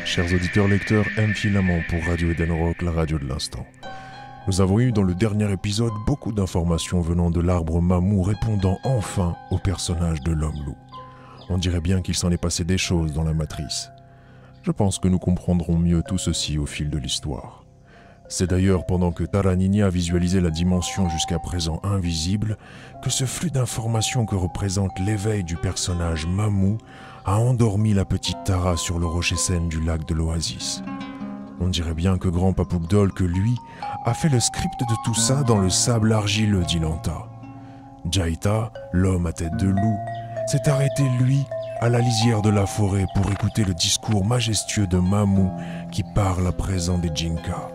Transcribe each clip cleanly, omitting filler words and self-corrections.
Chers auditeurs lecteurs, M. Filament pour Radio Eden Rock, la radio de l'instant. Nous avons eu dans le dernier épisode beaucoup d'informations venant de l'arbre Mamou répondant enfin au personnage de l'homme-loup. On dirait bien qu'il s'en est passé des choses dans la matrice. Je pense que nous comprendrons mieux tout ceci au fil de l'histoire. C'est d'ailleurs pendant que Taranini a visualisé la dimension jusqu'à présent invisible que ce flux d'informations que représente l'éveil du personnage Mamou a endormi la petite Tara sur le rocher saine du lac de l'Oasis. On dirait bien que Grand Papouk-Dolk, lui, a fait le script de tout ça dans le sable argileux d'Ilanta. Jaita, l'homme à tête de loup, s'est arrêté, lui, à la lisière de la forêt pour écouter le discours majestueux de Mamou qui parle à présent des Jinka.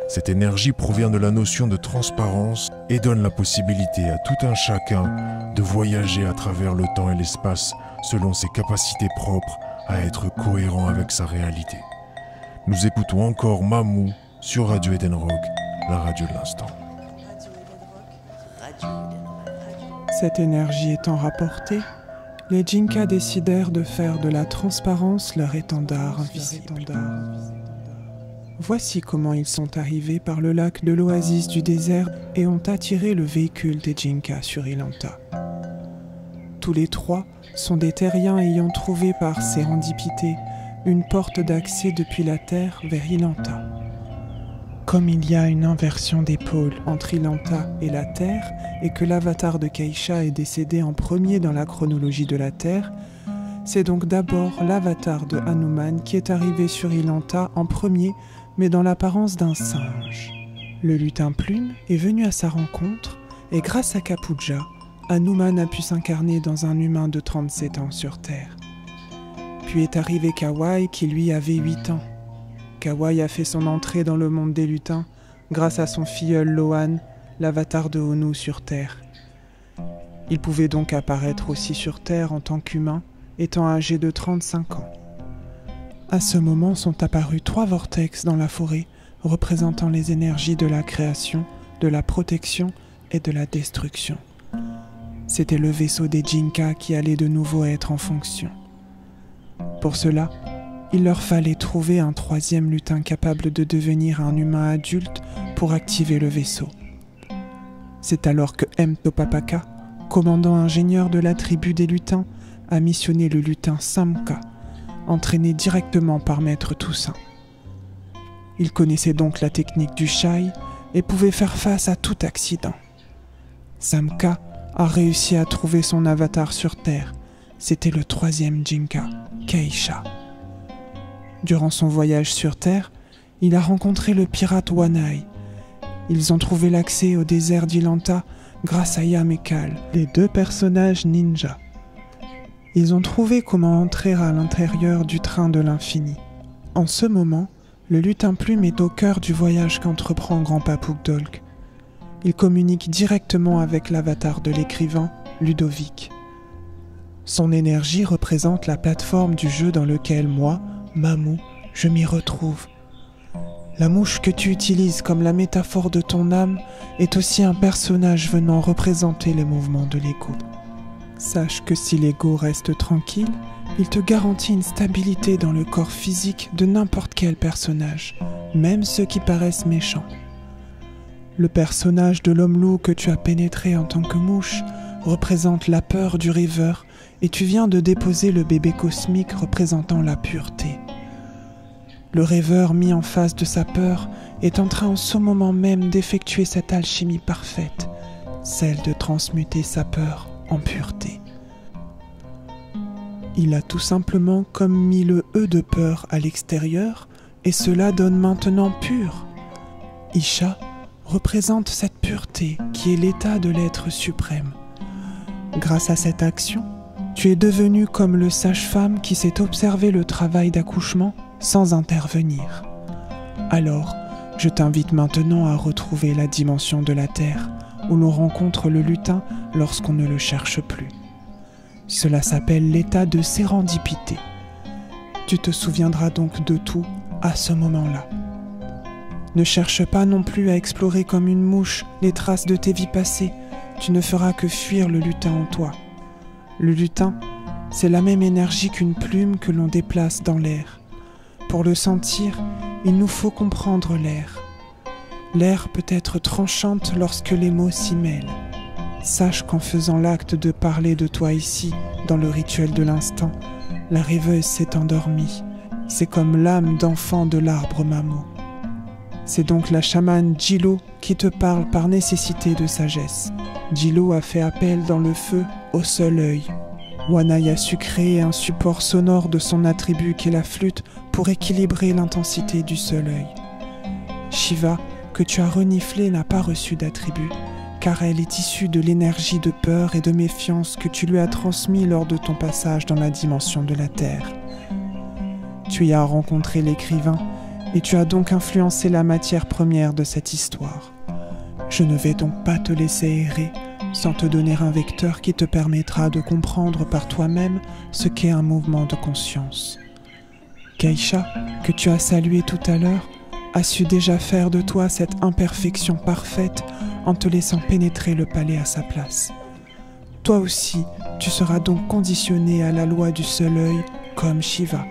Cette énergie provient de la notion de transparence et donne la possibilité à tout un chacun de voyager à travers le temps et l'espace selon ses capacités propres à être cohérent avec sa réalité. Nous écoutons encore Mamou sur Radio Eden Rock, la radio de l'instant. Cette énergie étant rapportée, les Jinka décidèrent de faire de la transparence leur étendard invisible. Voici comment ils sont arrivés par le lac de l'oasis du désert et ont attiré le véhicule des Jinka sur Ilanta. Tous les trois sont des terriens ayant trouvé par sérendipité une porte d'accès depuis la terre vers Ilanta. Comme il y a une inversion des pôles entre Ilanta et la terre et que l'avatar de Keisha est décédé en premier dans la chronologie de la terre, c'est donc d'abord l'avatar de Hanuman qui est arrivé sur Ilanta en premier, mais dans l'apparence d'un singe. Le lutin plume est venu à sa rencontre et grâce à Kapuja, Hanuman a pu s'incarner dans un humain de 37 ans sur Terre. Puis est arrivé Kawai qui lui avait 8 ans. Kawai a fait son entrée dans le monde des lutins grâce à son filleul Lohan, l'avatar de Honu sur Terre. Il pouvait donc apparaître aussi sur Terre en tant qu'humain, étant âgé de 35 ans. À ce moment sont apparus 3 vortex dans la forêt, représentant les énergies de la création, de la protection et de la destruction. C'était le vaisseau des Jinka qui allait de nouveau être en fonction. Pour cela, il leur fallait trouver un 3e lutin capable de devenir un humain adulte pour activer le vaisseau. C'est alors que M. Topapaka, commandant ingénieur de la tribu des lutins, a missionné le lutin Samka, entraîné directement par Maître Toussaint. Il connaissait donc la technique du Shai et pouvait faire face à tout accident. Samka a réussi à trouver son avatar sur Terre. C'était le 3e Jinka, Keisha. Durant son voyage sur Terre, il a rencontré le pirate Wanai. Ils ont trouvé l'accès au désert d'Ilanta grâce à Yam et Kal, les 2 personnages ninja. Ils ont trouvé comment entrer à l'intérieur du train de l'infini. En ce moment, le lutin plume est au cœur du voyage qu'entreprend Grand Papouk-Dolk. Il communique directement avec l'avatar de l'écrivain, Ludovic. Son énergie représente la plateforme du jeu dans lequel moi, Mamou, je m'y retrouve. La mouche que tu utilises comme la métaphore de ton âme est aussi un personnage venant représenter les mouvements de l'ego. Sache que si l'ego reste tranquille, il te garantit une stabilité dans le corps physique de n'importe quel personnage, même ceux qui paraissent méchants. Le personnage de l'homme-loup que tu as pénétré en tant que mouche représente la peur du rêveur et tu viens de déposer le bébé cosmique représentant la pureté. Le rêveur mis en face de sa peur est en train en ce moment même d'effectuer cette alchimie parfaite, celle de transmuter sa peur en pureté. Il a tout simplement comme mis le E de peur à l'extérieur et cela donne maintenant pur. Isha représente cette pureté qui est l'état de l'être suprême. Grâce à cette action, tu es devenu comme le sage-femme qui sait observer le travail d'accouchement sans intervenir. Alors, je t'invite maintenant à retrouver la dimension de la Terre où l'on rencontre le lutin lorsqu'on ne le cherche plus. Cela s'appelle l'état de sérendipité. Tu te souviendras donc de tout à ce moment-là. Ne cherche pas non plus à explorer comme une mouche les traces de tes vies passées, tu ne feras que fuir le lutin en toi. Le lutin, c'est la même énergie qu'une plume que l'on déplace dans l'air. Pour le sentir, il nous faut comprendre l'air. L'air peut être tranchante lorsque les mots s'y mêlent. Sache qu'en faisant l'acte de parler de toi ici, dans le rituel de l'instant, la rêveuse s'est endormie. C'est comme l'âme d'enfant de l'arbre mamou. C'est donc la chamane Jilo qui te parle par nécessité de sagesse. Jilo a fait appel dans le feu au seul œil. Wanai a su créer un support sonore de son attribut qu'est la flûte pour équilibrer l'intensité du seul œil. Shiva, que tu as reniflé, n'a pas reçu d'attribut, car elle est issue de l'énergie de peur et de méfiance que tu lui as transmis lors de ton passage dans la dimension de la terre. Tu y as rencontré l'écrivain, et tu as donc influencé la matière première de cette histoire. Je ne vais donc pas te laisser errer, sans te donner un vecteur qui te permettra de comprendre par toi-même ce qu'est un mouvement de conscience. Keisha, que tu as salué tout à l'heure, a su déjà faire de toi cette imperfection parfaite en te laissant pénétrer le palais à sa place. Toi aussi, tu seras donc conditionné à la loi du seul œil comme Shiva.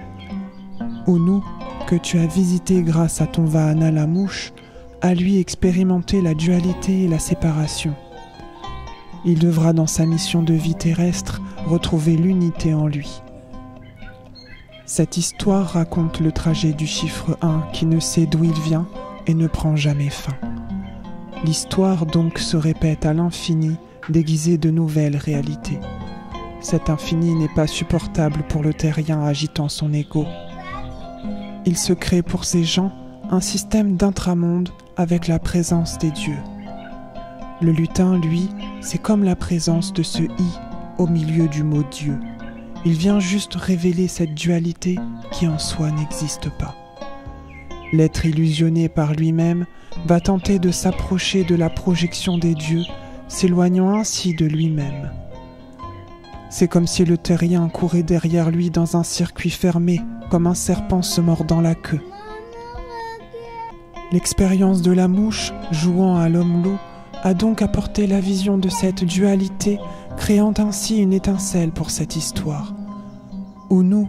Unu, que tu as visité grâce à ton Vahana la mouche, a lui expérimenté la dualité et la séparation. Il devra dans sa mission de vie terrestre retrouver l'unité en lui. Cette histoire raconte le trajet du chiffre 1 qui ne sait d'où il vient et ne prend jamais fin. L'histoire donc se répète à l'infini, déguisée de nouvelles réalités. Cet infini n'est pas supportable pour le terrien agitant son ego. Il se crée pour ces gens un système d'intramonde avec la présence des dieux. Le lutin, lui, c'est comme la présence de ce « i » au milieu du mot « Dieu ». Il vient juste révéler cette dualité qui en soi n'existe pas. L'être illusionné par lui-même va tenter de s'approcher de la projection des dieux, s'éloignant ainsi de lui-même. C'est comme si le terrien courait derrière lui dans un circuit fermé, comme un serpent se mordant la queue. L'expérience de la mouche, jouant à l'homme-loup, a donc apporté la vision de cette dualité, créant ainsi une étincelle pour cette histoire. Unu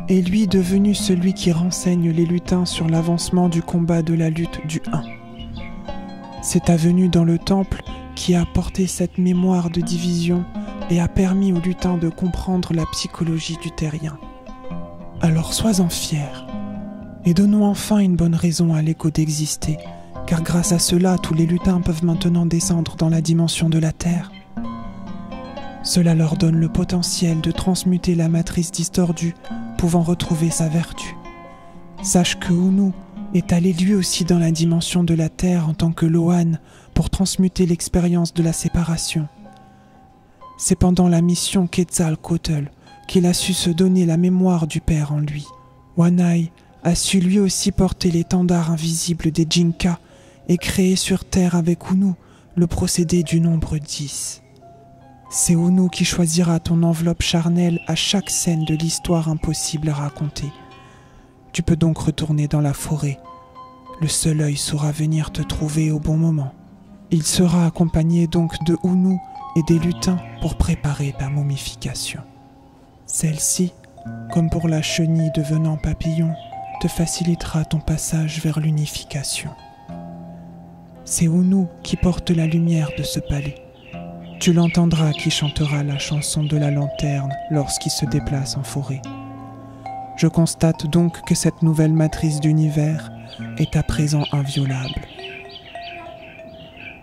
est lui devenu celui qui renseigne les lutins sur l'avancement du combat de la lutte du 1. C'est ta venue dans le temple qui a apporté cette mémoire de division et a permis aux lutins de comprendre la psychologie du terrien. Alors sois-en fier, et donnons enfin une bonne raison à l'écho d'exister, car grâce à cela, tous les lutins peuvent maintenant descendre dans la dimension de la terre. Cela leur donne le potentiel de transmuter la matrice distordue, pouvant retrouver sa vertu. Sache que Unu est allé lui aussi dans la dimension de la terre en tant que Loan pour transmuter l'expérience de la séparation. C'est pendant la mission Quetzalcoatl qu'il a su se donner la mémoire du père en lui. Wanai a su lui aussi porter l'étendard invisible des Jinka et créer sur terre avec Unu le procédé du nombre 10. C'est Unu qui choisira ton enveloppe charnelle à chaque scène de l'histoire impossible à raconter. Tu peux donc retourner dans la forêt. Le seul œil saura venir te trouver au bon moment. Il sera accompagné donc de Unu et des lutins pour préparer ta momification. Celle-ci, comme pour la chenille devenant papillon, te facilitera ton passage vers l'unification. C'est Unu qui porte la lumière de ce palais. Tu l'entendras qui chantera la chanson de la lanterne lorsqu'il se déplace en forêt. Je constate donc que cette nouvelle matrice d'univers est à présent inviolable.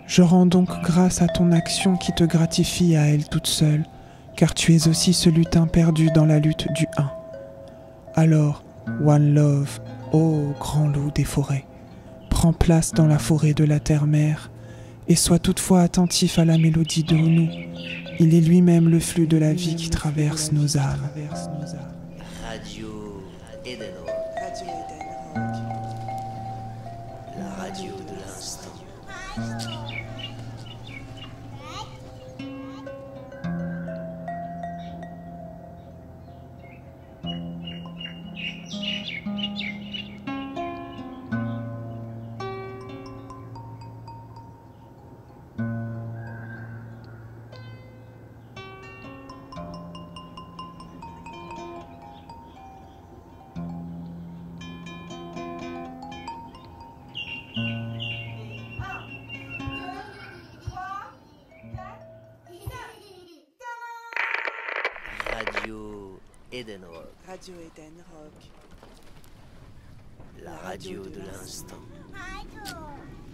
Je rends donc grâce à ton action qui te gratifie à elle toute seule, car tu es aussi ce lutin perdu dans la lutte du 1. Alors, One Love, ô grand loup des forêts, prends place dans la forêt de la terre-mère, et sois toutefois attentif à la mélodie de Unu. Il est lui-même le flux de la vie qui traverse nos âmes. Radio Edenrock. La radio de l'instant. Eden Rock, Radio Eden Rock. la radio de l'instant. Radio.